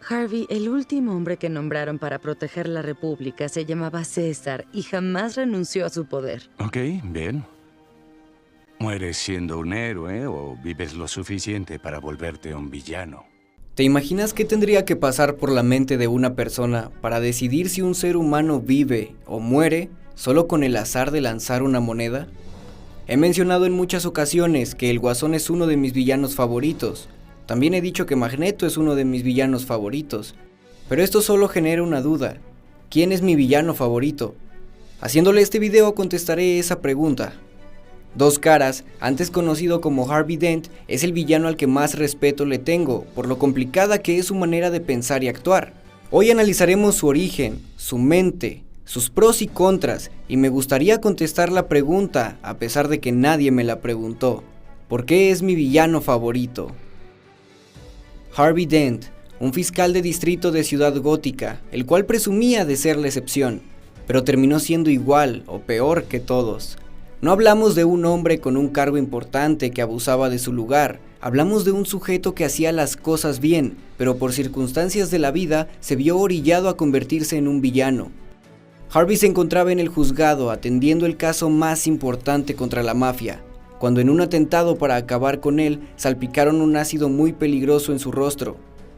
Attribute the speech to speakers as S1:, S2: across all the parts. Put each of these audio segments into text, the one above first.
S1: Harvey, el último hombre que nombraron para proteger la República, se llamaba César y jamás renunció a su poder.
S2: Ok, bien. ¿Mueres siendo un héroe o vives lo suficiente para volverte un villano?
S3: ¿Te imaginas qué tendría que pasar por la mente de una persona para decidir si un ser humano vive o muere solo con el azar de lanzar una moneda? He mencionado en muchas ocasiones que el Guasón es uno de mis villanos favoritos. También he dicho que Magneto es uno de mis villanos favoritos. Pero esto solo genera una duda. ¿Quién es mi villano favorito? Haciéndole este video contestaré esa pregunta. Dos Caras, antes conocido como Harvey Dent, es el villano al que más respeto le tengo, por lo complicada que es su manera de pensar y actuar. Hoy analizaremos su origen, su mente, sus pros y contras, y me gustaría contestar la pregunta, a pesar de que nadie me la preguntó. ¿Por qué es mi villano favorito? Harvey Dent, un fiscal de distrito de Ciudad Gótica, el cual presumía de ser la excepción, pero terminó siendo igual o peor que todos. No hablamos de un hombre con un cargo importante que abusaba de su lugar, hablamos de un sujeto que hacía las cosas bien, pero por circunstancias de la vida se vio orillado a convertirse en un villano. Harvey se encontraba en el juzgado atendiendo el caso más importante contra la mafia, cuando en un atentado para acabar con él salpicaron un ácido muy peligroso en su rostro.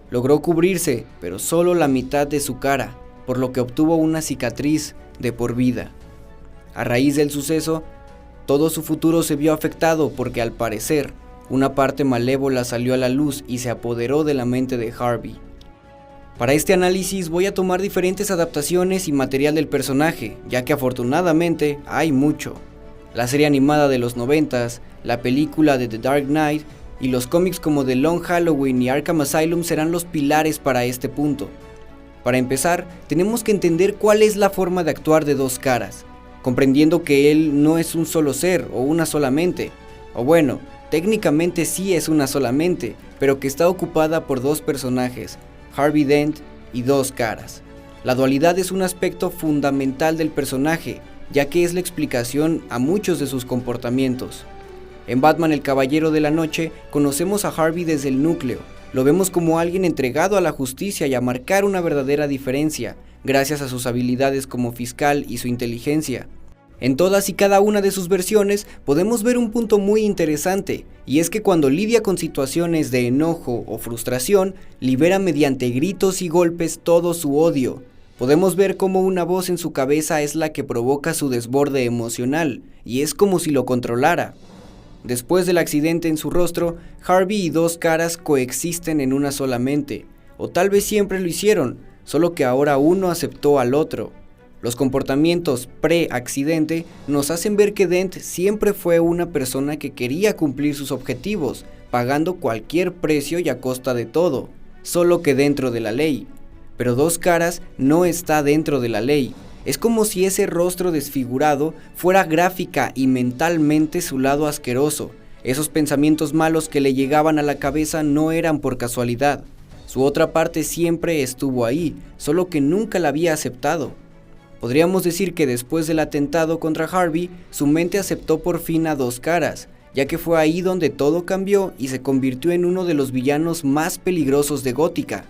S3: Logró cubrirse, pero solo la mitad de su cara, por lo que obtuvo una cicatriz de por vida. A raíz del suceso, todo su futuro se vio afectado porque al parecer, una parte malévola salió a la luz y se apoderó de la mente de Harvey. Para este análisis voy a tomar diferentes adaptaciones y material del personaje, ya que afortunadamente hay mucho. La serie animada de los 90s, la película de The Dark Knight y los cómics como The Long Halloween y Arkham Asylum serán los pilares para este punto. Para empezar, tenemos que entender cuál es la forma de actuar de Dos Caras, comprendiendo que él no es un solo ser o una sola mente, o bueno, técnicamente sí es una sola mente, pero que está ocupada por dos personajes, Harvey Dent y Dos Caras. La dualidad es un aspecto fundamental del personaje, ya que es la explicación a muchos de sus comportamientos. En Batman el Caballero de la Noche conocemos a Harvey desde el núcleo, lo vemos como alguien entregado a la justicia y a marcar una verdadera diferencia, gracias a sus habilidades como fiscal y su inteligencia. En todas y cada una de sus versiones podemos ver un punto muy interesante, y es que cuando lidia con situaciones de enojo o frustración, libera mediante gritos y golpes todo su odio. Podemos ver cómo una voz en su cabeza es la que provoca su desborde emocional, y es como si lo controlara. Después del accidente en su rostro, Harvey y Dos Caras coexisten en una sola mente, o tal vez siempre lo hicieron, solo que ahora uno aceptó al otro. Los comportamientos pre-accidente nos hacen ver que Dent siempre fue una persona que quería cumplir sus objetivos, pagando cualquier precio y a costa de todo, solo que dentro de la ley. Pero Dos Caras no está dentro de la ley. Es como si ese rostro desfigurado fuera gráfica y mentalmente su lado asqueroso. Esos pensamientos malos que le llegaban a la cabeza no eran por casualidad. Su otra parte siempre estuvo ahí, solo que nunca la había aceptado. Podríamos decir que después del atentado contra Harvey, su mente aceptó por fin a Dos Caras, ya que fue ahí donde todo cambió y se convirtió en uno de los villanos más peligrosos de Gótica.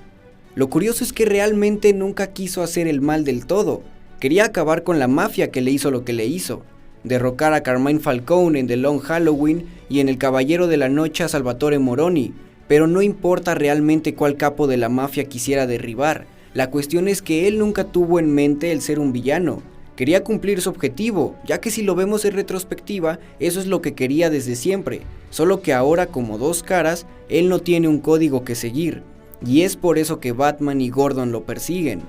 S3: Lo curioso es que realmente nunca quiso hacer el mal del todo. Quería acabar con la mafia que le hizo lo que le hizo, derrocar a Carmine Falcone en The Long Halloween y en El Caballero de la Noche a Salvatore Moroni, pero no importa realmente cuál capo de la mafia quisiera derribar. La cuestión es que él nunca tuvo en mente el ser un villano. Quería cumplir su objetivo, ya que si lo vemos en retrospectiva, eso es lo que quería desde siempre, solo que ahora como Dos Caras, él no tiene un código que seguir, y es por eso que Batman y Gordon lo persiguen.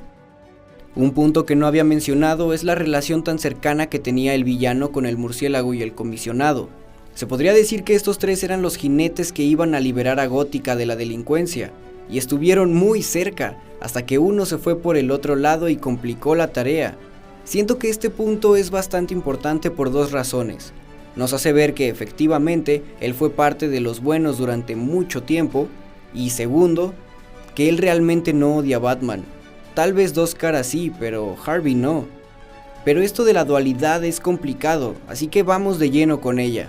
S3: Un punto que no había mencionado es la relación tan cercana que tenía el villano con el murciélago y el comisionado. Se podría decir que estos tres eran los jinetes que iban a liberar a Gótica de la delincuencia, y estuvieron muy cerca, hasta que uno se fue por el otro lado y complicó la tarea. Siento que este punto es bastante importante por dos razones. Nos hace ver que efectivamente él fue parte de los buenos durante mucho tiempo, y segundo, que él realmente no odia a Batman. Tal vez Dos Caras sí, pero Harvey no. Pero esto de la dualidad es complicado, así que vamos de lleno con ella.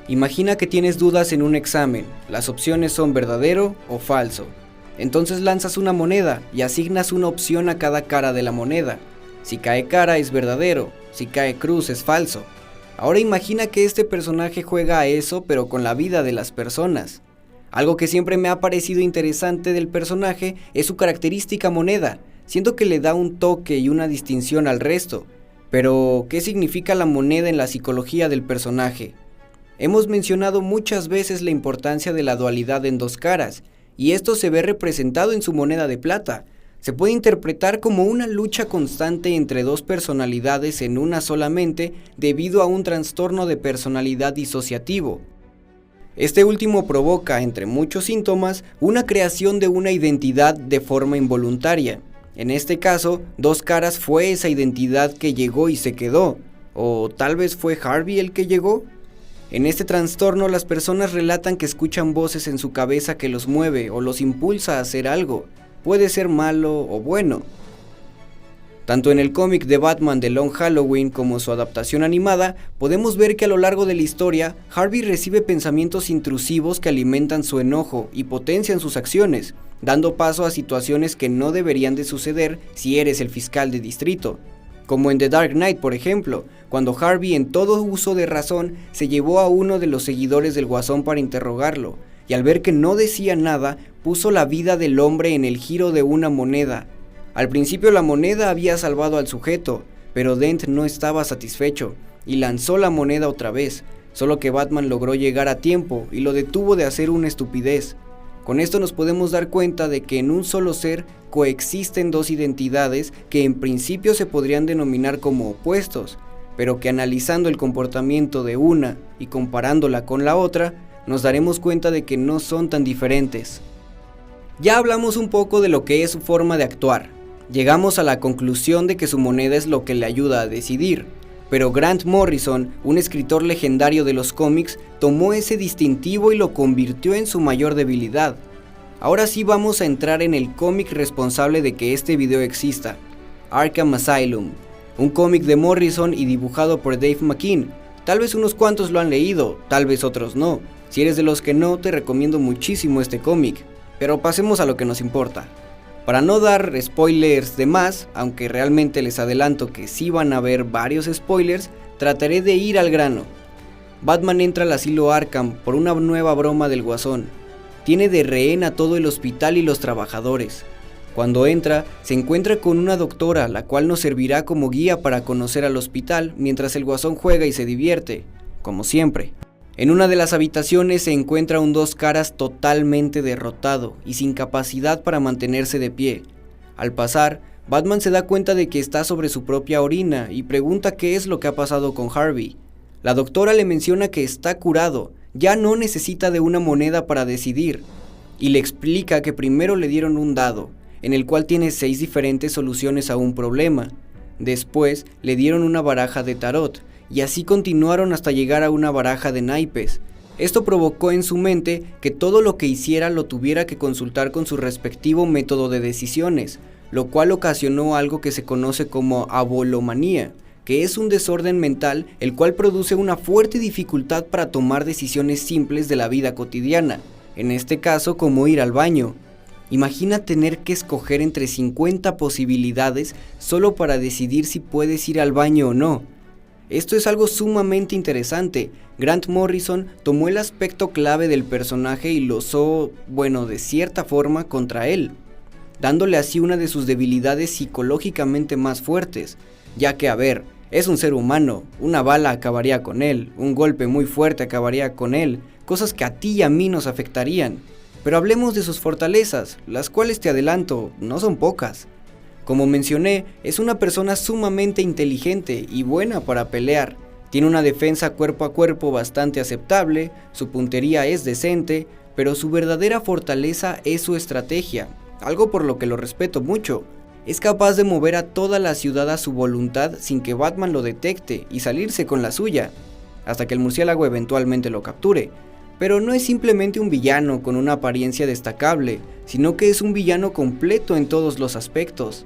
S3: Imagina que tienes dudas en un examen, las opciones son verdadero o falso. Entonces lanzas una moneda y asignas una opción a cada cara de la moneda. Si cae cara es verdadero, si cae cruz es falso. Ahora imagina que este personaje juega a eso pero con la vida de las personas. Algo que siempre me ha parecido interesante del personaje es su característica moneda. Siento que le da un toque y una distinción al resto. Pero, ¿qué significa la moneda en la psicología del personaje? Hemos mencionado muchas veces la importancia de la dualidad en dos caras, y esto se ve representado en su moneda de plata. Se puede interpretar como una lucha constante entre dos personalidades en una solamente debido a un trastorno de personalidad disociativo. Este último provoca, entre muchos síntomas, una creación de una identidad de forma involuntaria. En este caso, Dos Caras fue esa identidad que llegó y se quedó, o tal vez fue Harvey el que llegó. En este trastorno las personas relatan que escuchan voces en su cabeza que los mueve o los impulsa a hacer algo, puede ser malo o bueno. Tanto en el cómic de Batman de Long Halloween como su adaptación animada, podemos ver que a lo largo de la historia, Harvey recibe pensamientos intrusivos que alimentan su enojo y potencian sus acciones, dando paso a situaciones que no deberían de suceder si eres el fiscal de distrito. Como en The Dark Knight, por ejemplo, cuando Harvey en todo uso de razón se llevó a uno de los seguidores del Guasón para interrogarlo, y al ver que no decía nada, puso la vida del hombre en el giro de una moneda. Al principio la moneda había salvado al sujeto, pero Dent no estaba satisfecho, y lanzó la moneda otra vez, solo que Batman logró llegar a tiempo y lo detuvo de hacer una estupidez. Con esto nos podemos dar cuenta de que en un solo ser coexisten dos identidades que en principio se podrían denominar como opuestos, pero que analizando el comportamiento de una y comparándola con la otra, nos daremos cuenta de que no son tan diferentes. Ya hablamos un poco de lo que es su forma de actuar. Llegamos a la conclusión de que su moneda es lo que le ayuda a decidir, pero Grant Morrison, un escritor legendario de los cómics, tomó ese distintivo y lo convirtió en su mayor debilidad. Ahora sí vamos a entrar en el cómic responsable de que este video exista, Arkham Asylum, un cómic de Morrison y dibujado por Dave McKean. Tal vez unos cuantos lo han leído, tal vez otros no. Si eres de los que no, te recomiendo muchísimo este cómic, pero pasemos a lo que nos importa. Para no dar spoilers de más, aunque realmente les adelanto que sí van a haber varios spoilers, trataré de ir al grano. Batman entra al asilo Arkham por una nueva broma del Guasón. Tiene de rehén a todo el hospital y los trabajadores. Cuando entra, se encuentra con una doctora, la cual nos servirá como guía para conocer al hospital mientras el Guasón juega y se divierte, como siempre. En una de las habitaciones se encuentra un Dos Caras totalmente derrotado y sin capacidad para mantenerse de pie. Al pasar, Batman se da cuenta de que está sobre su propia orina y pregunta qué es lo que ha pasado con Harvey. La doctora le menciona que está curado, ya no necesita de una moneda para decidir, y le explica que primero le dieron un dado, en el cual tiene 6 diferentes soluciones a un problema. Después le dieron una baraja de tarot, y así continuaron hasta llegar a una baraja de naipes. Esto provocó en su mente que todo lo que hiciera lo tuviera que consultar con su respectivo método de decisiones, lo cual ocasionó algo que se conoce como abolomanía, que es un desorden mental el cual produce una fuerte dificultad para tomar decisiones simples de la vida cotidiana, en este caso como ir al baño. Imagina tener que escoger entre 50 posibilidades solo para decidir si puedes ir al baño o no. Esto es algo sumamente interesante. Grant Morrison tomó el aspecto clave del personaje y lo usó, de cierta forma contra él, dándole así una de sus debilidades psicológicamente más fuertes, ya que es un ser humano, una bala acabaría con él, un golpe muy fuerte acabaría con él, cosas que a ti y a mí nos afectarían. Pero hablemos de sus fortalezas, las cuales te adelanto, no son pocas. Como mencioné, es una persona sumamente inteligente y buena para pelear. Tiene una defensa cuerpo a cuerpo bastante aceptable, su puntería es decente, pero su verdadera fortaleza es su estrategia, algo por lo que lo respeto mucho. Es capaz de mover a toda la ciudad a su voluntad sin que Batman lo detecte y salirse con la suya, hasta que el murciélago eventualmente lo capture. Pero no es simplemente un villano con una apariencia destacable, sino que es un villano completo en todos los aspectos.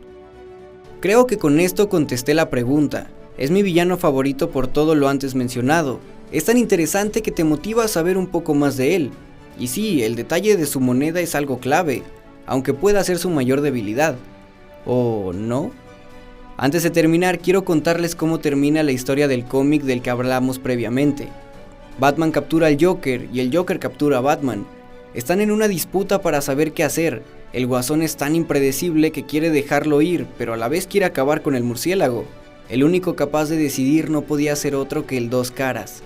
S3: Creo que con esto contesté la pregunta. Es mi villano favorito por todo lo antes mencionado. Es tan interesante que te motiva a saber un poco más de él. Y sí, el detalle de su moneda es algo clave. aunque pueda ser su mayor debilidad. ¿O no? Antes de terminar, quiero contarles cómo termina la historia del cómic del que hablamos previamente. Batman captura al Joker y el Joker captura a Batman. Están en una disputa para saber qué hacer. El Guasón es tan impredecible que quiere dejarlo ir, pero a la vez quiere acabar con el murciélago. El único capaz de decidir no podía ser otro que el Dos Caras.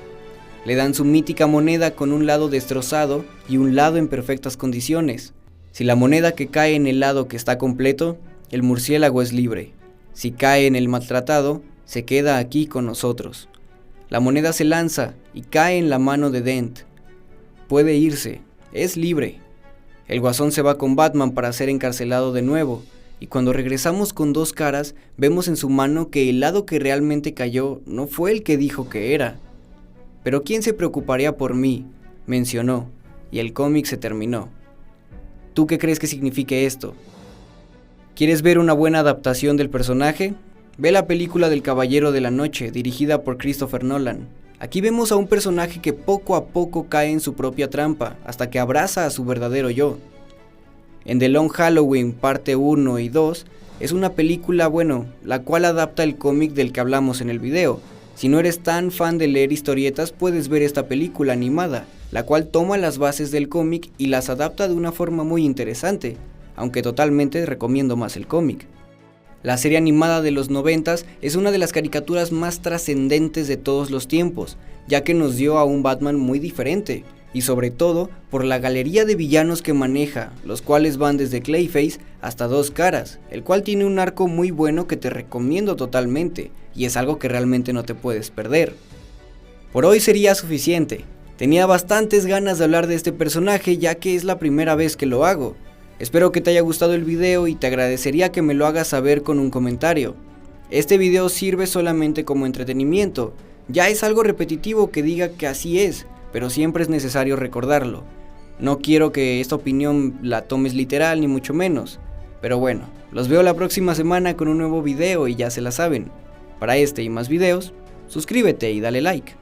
S3: Le dan su mítica moneda con un lado destrozado y un lado en perfectas condiciones. Si la moneda que cae en el lado que está completo, el murciélago es libre. Si cae en el maltratado, se queda aquí con nosotros. La moneda se lanza y cae en la mano de Dent. Puede irse, es libre. El Guasón se va con Batman para ser encarcelado de nuevo, y cuando regresamos con Dos Caras, vemos en su mano que el lado que realmente cayó no fue el que dijo que era. Pero ¿quién se preocuparía por mí?, mencionó, y el cómic se terminó. ¿Tú qué crees que signifique esto? ¿Quieres ver una buena adaptación del personaje? Ve la película del Caballero de la Noche, dirigida por Christopher Nolan. Aquí vemos a un personaje que poco a poco cae en su propia trampa, hasta que abraza a su verdadero yo. En The Long Halloween parte 1 y 2, es una película, la cual adapta el cómic del que hablamos en el video. Si no eres tan fan de leer historietas, puedes ver esta película animada, la cual toma las bases del cómic y las adapta de una forma muy interesante, aunque totalmente recomiendo más el cómic. La serie animada de los 90s es una de las caricaturas más trascendentes de todos los tiempos, ya que nos dio a un Batman muy diferente, y sobre todo por la galería de villanos que maneja, los cuales van desde Clayface hasta Dos Caras, el cual tiene un arco muy bueno que te recomiendo totalmente, y es algo que realmente no te puedes perder. Por hoy sería suficiente. Tenía bastantes ganas de hablar de este personaje, ya que es la primera vez que lo hago. Espero que te haya gustado el video y te agradecería que me lo hagas saber con un comentario. Este video sirve solamente como entretenimiento, ya es algo repetitivo que diga que así es, pero siempre es necesario recordarlo. No quiero que esta opinión la tomes literal ni mucho menos, pero bueno, los veo la próxima semana con un nuevo video y ya se la saben. Para este y más videos, suscríbete y dale like.